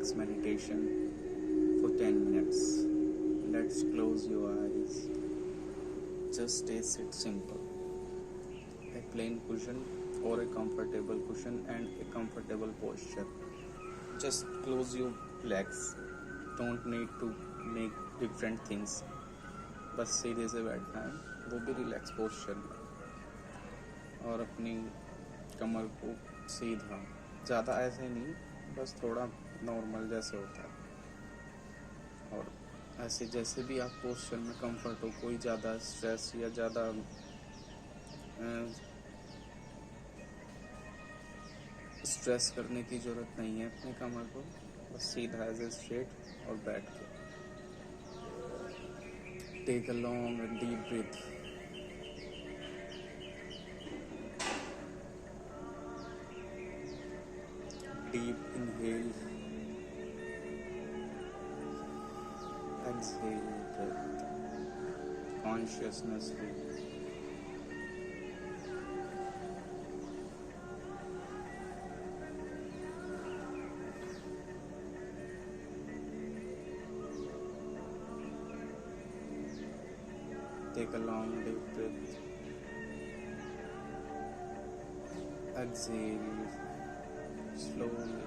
relaxed meditation for 10 minutes. Let's close your eyes. Just sit simple. A plain cushion or a comfortable cushion and a comfortable posture. Just close your legs. Don't need to make different things. बस सीधे से बैठना है, वो भी relax posture में, और अपनी कमर को सीधा, ज़्यादा ऐसे नहीं, बस थोड़ा नॉर्मल जैसे होता है। और ऐसे जैसे भी आप पोस्चर में कंफर्ट हो, कोई ज़्यादा स्ट्रेस या ज़्यादा स्ट्रेस करने की ज़रूरत नहीं है अपनी कमर को, बस सीधा एज ए स्ट्रेट और बैठ के। Take a long and deep breath. Deep inhale, exhale breath consciously. Take a long deep breath. Exhale slowly.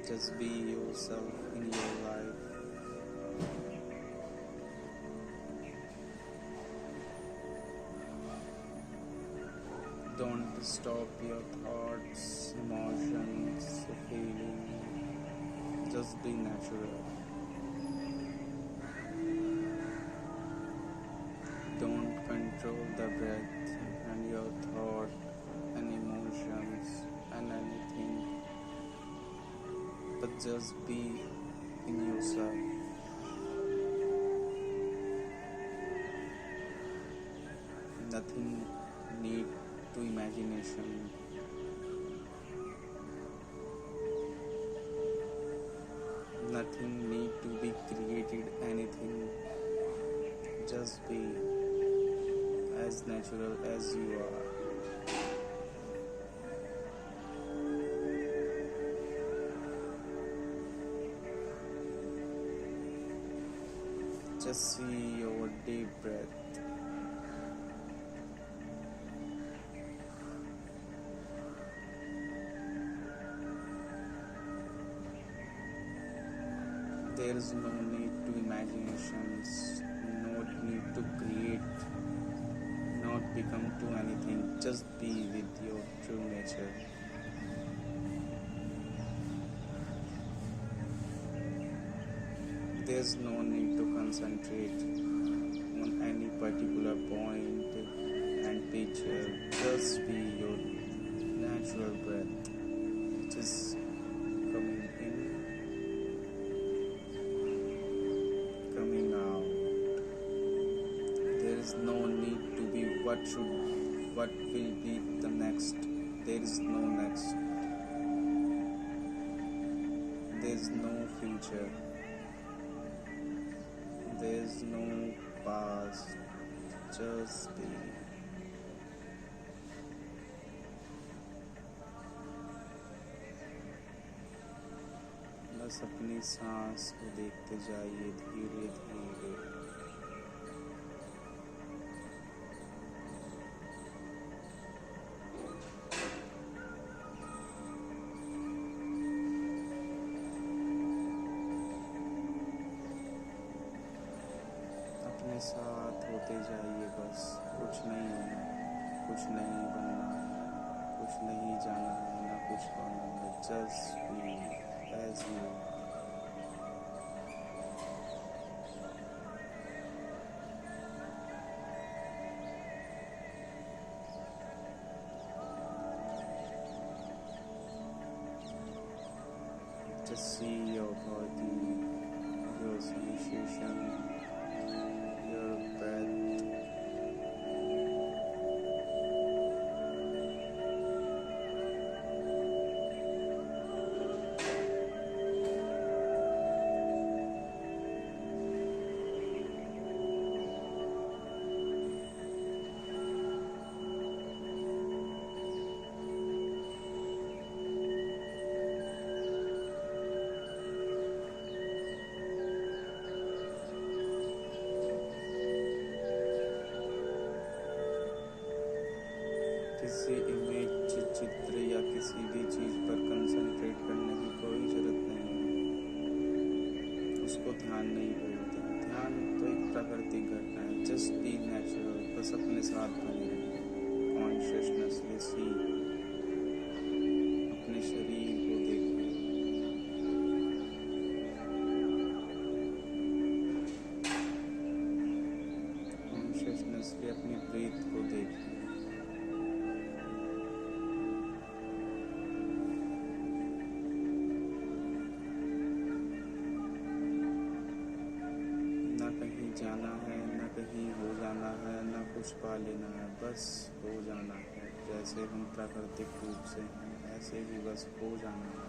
Just be yourself in your life. Don't stop your thoughts, emotions, feelings. Just be natural. Don't control the breath and your thought and emotions and anything, but just be in yourself. Nothing need to imagination. Nothing need to be created anything. Just be as natural as you are. Just see your deep breath. There is no need to imaginations, no need to create, not become to anything. Just be with your true nature. There's no need to concentrate on any particular point and picture. Just be your natural breath, just coming in, coming out. There is no need to be what will be the next. There is no next. There is no future. There's no past, just be. बस अपनी सांस को देखते जाइए धीरे धीरे। अपने साथ होते जाइए, बस कुछ नहीं होना, कुछ नहीं बनना, कुछ नहीं जाना है, ना कुछ होना है। Just be as you. Just see your body, your sensation, your breath. को ध्यान नहीं बोलते। ध्यान तो एक प्राकृतिक घटना है। जस्ट बी नेचुरल, बस अपने साथ बने रहिए। कॉन्शियसनेसली सी, अपने शरीर को देखिए, कॉन्शियसनेसली अपनी ब्रीथ को देखिए। ना कहीं जाना है, ना कहीं हो जाना है, ना कुछ पा लेना है, बस हो जाना है। जैसे हम प्राकृतिक रूप से हैं ऐसे ही बस हो जाना है।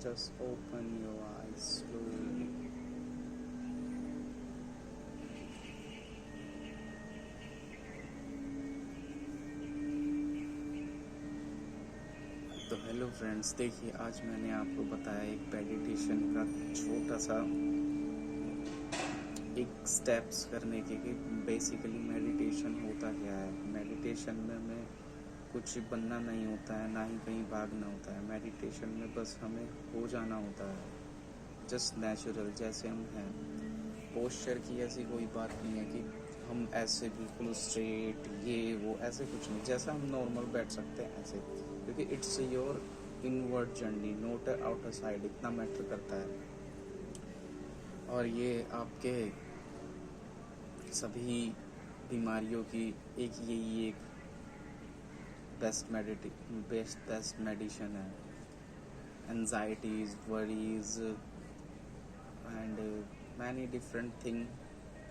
Just open your eyes slowly. तो हेलो फ्रेंड्स, देखिए आज मैंने आपको बताया एक मेडिटेशन का छोटा सा एक स्टेप्स करने के कि बेसिकली मेडिटेशन होता क्या है। मेडिटेशन में कुछ बनना नहीं होता है, ना ही कहीं भागना होता है। मेडिटेशन में बस हमें हो जाना होता है, जस्ट नेचुरल जैसे हम हैं। पोस्चर की ऐसी कोई बात नहीं है कि हम ऐसे बिल्कुल स्ट्रेट ये वो, ऐसे कुछ नहीं। जैसा हम नॉर्मल बैठ सकते हैं ऐसे, क्योंकि it's your inward journey, note outer side, इतना मैटर करता है। और ये आपके सभी बीमारियों की यही एक बेस्ट मेडिसिन है। Anxieties, worries and many different thing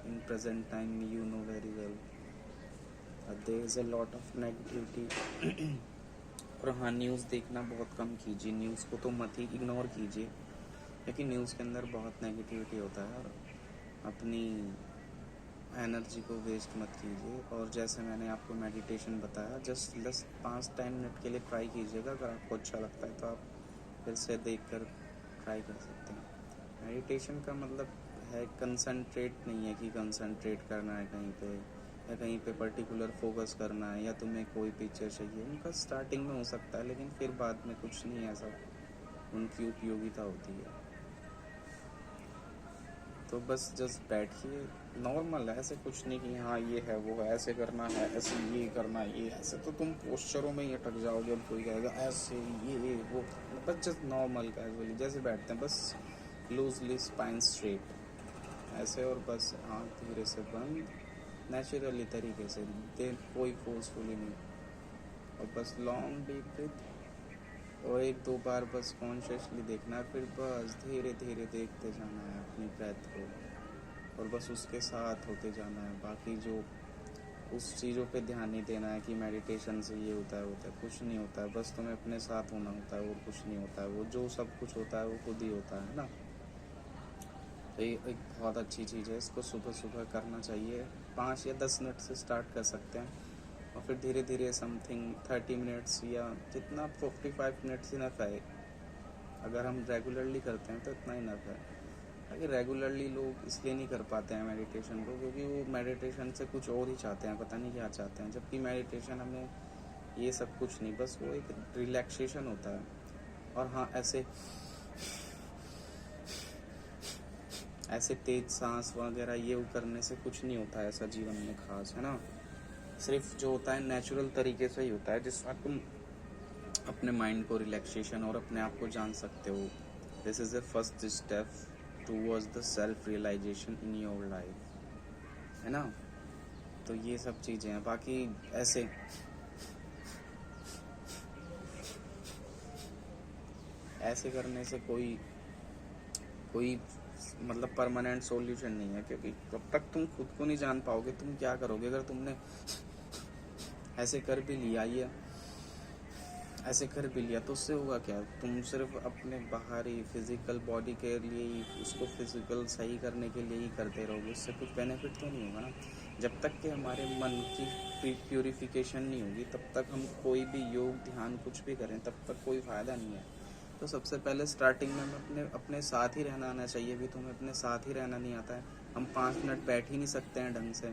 in present time, you know very well there is a lot of negativity. और हाँ, न्यूज़ देखना बहुत कम कीजिए। न्यूज़ को तो मत ही इग्नोर कीजिए, क्योंकि न्यूज़ के अंदर बहुत नेगेटिविटी होता है। और अपनी एनर्जी को वेस्ट मत कीजिए। और जैसे मैंने आपको मेडिटेशन बताया, जस्ट 5-10 मिनट के लिए ट्राई कीजिएगा। अगर आपको अच्छा लगता है तो आप फिर से देखकर ट्राई कर सकते हैं। मेडिटेशन का मतलब है कंसंट्रेट नहीं है कि कंसंट्रेट करना है कहीं पे, या कहीं पे पर्टिकुलर फोकस करना है, या तुम्हें कोई पिक्चर चाहिए। उनका स्टार्टिंग में हो सकता है, लेकिन फिर बाद में कुछ नहीं ऐसा उनकी उपयोगिता होती है। तो बस जस्ट बैठिए, नॉर्मल है, ऐसे कुछ नहीं कि हाँ ये है वो है, ऐसे करना है, ऐसे ये करना है, ये ऐसे तो तुम पोस्चरों में ही अटक जाओगे। अब कोई कहेगा ऐसे ये वो, बस जस्ट नॉर्मल कैजुअली जैसे बैठते हैं, बस लूजली स्पाइन स्ट्रेट ऐसे। और बस आँख धीरे से बंद, नेचुरली तरीके से, कोई फोर्सफुली नहीं। और बस लॉन्ग डीप ब्रीथ, और 1-2 बार बस कॉन्शियसली देखना है। फिर बस धीरे धीरे देखते जाना है अपनी ब्रेथ को, और बस उसके साथ होते जाना है। बाकी जो उस चीज़ों पे ध्यान नहीं देना है कि मेडिटेशन से ये होता है कुछ नहीं होता है। बस तुम्हें अपने साथ होना होता है, और कुछ नहीं होता है। वो जो सब कुछ होता है वो खुद ही होता है ना। तो ये एक बहुत अच्छी चीज़ है, इसको सुबह सुबह करना चाहिए। 5 या 10 मिनट से स्टार्ट कर सकते हैं, और फिर धीरे धीरे समथिंग 30 मिनट्स या जितना 45 मिनट्स इनफ है। अगर हम रेगुलरली करते हैं तो इतना इनफ है। अगर रेगुलरली लोग इसलिए नहीं कर पाते हैं मेडिटेशन को, क्योंकि वो मेडिटेशन से कुछ और ही चाहते हैं, पता नहीं क्या चाहते हैं। जबकि मेडिटेशन हमें ये सब कुछ नहीं, बस वो एक रिलैक्सेशन होता है। और हाँ, ऐसे तेज सांस वगैरह ये करने से कुछ नहीं होता है ऐसा जीवन में खास, है ना। सिर्फ जो होता है नेचुरल तरीके से ही होता है, जिससे तुम अपने माइंड को रिलैक्सेशन और अपने आप को जान सकते हो। This is the first step towards the self realisation in your life, है ना। तो ये सब चीज़ें हैं। बाकी ऐसे करने से कोई मतलब परमानेंट सॉल्यूशन नहीं है, क्योंकि जब तक तुम खुद को नहीं जान पाओगे तुम क्या करोगे। अगर तुमने ऐसे कर भी लिया तो उससे होगा क्या? तुम सिर्फ अपने बाहरी फिजिकल बॉडी के लिए ही, उसको फिजिकल सही करने के लिए ही करते रहोगे, उससे कुछ बेनिफिट तो नहीं होगा ना। जब तक कि हमारे मन की प्यूरिफिकेशन नहीं होगी तब तक हम कोई भी योग ध्यान कुछ भी करें तब तक कोई फ़ायदा नहीं है। तो सबसे पहले स्टार्टिंग में हमें अपने साथ ही रहना आना चाहिए। भी तुम्हें अपने साथ ही रहना नहीं आता है, हम 5 मिनट बैठ ही नहीं सकते हैं ढंग से।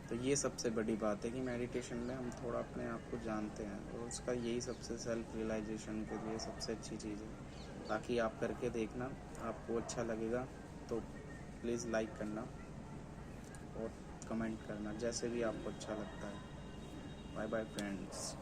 तो ये सबसे बड़ी बात है कि मेडिटेशन में हम थोड़ा अपने आप को जानते हैं, और उसका यही सबसे सेल्फ रियलाइजेशन के लिए सबसे अच्छी चीज़ है। बाकी आप करके देखना, आपको अच्छा लगेगा तो प्लीज़ लाइक करना और कमेंट करना, जैसे भी आपको अच्छा लगता है। Bye bye friends.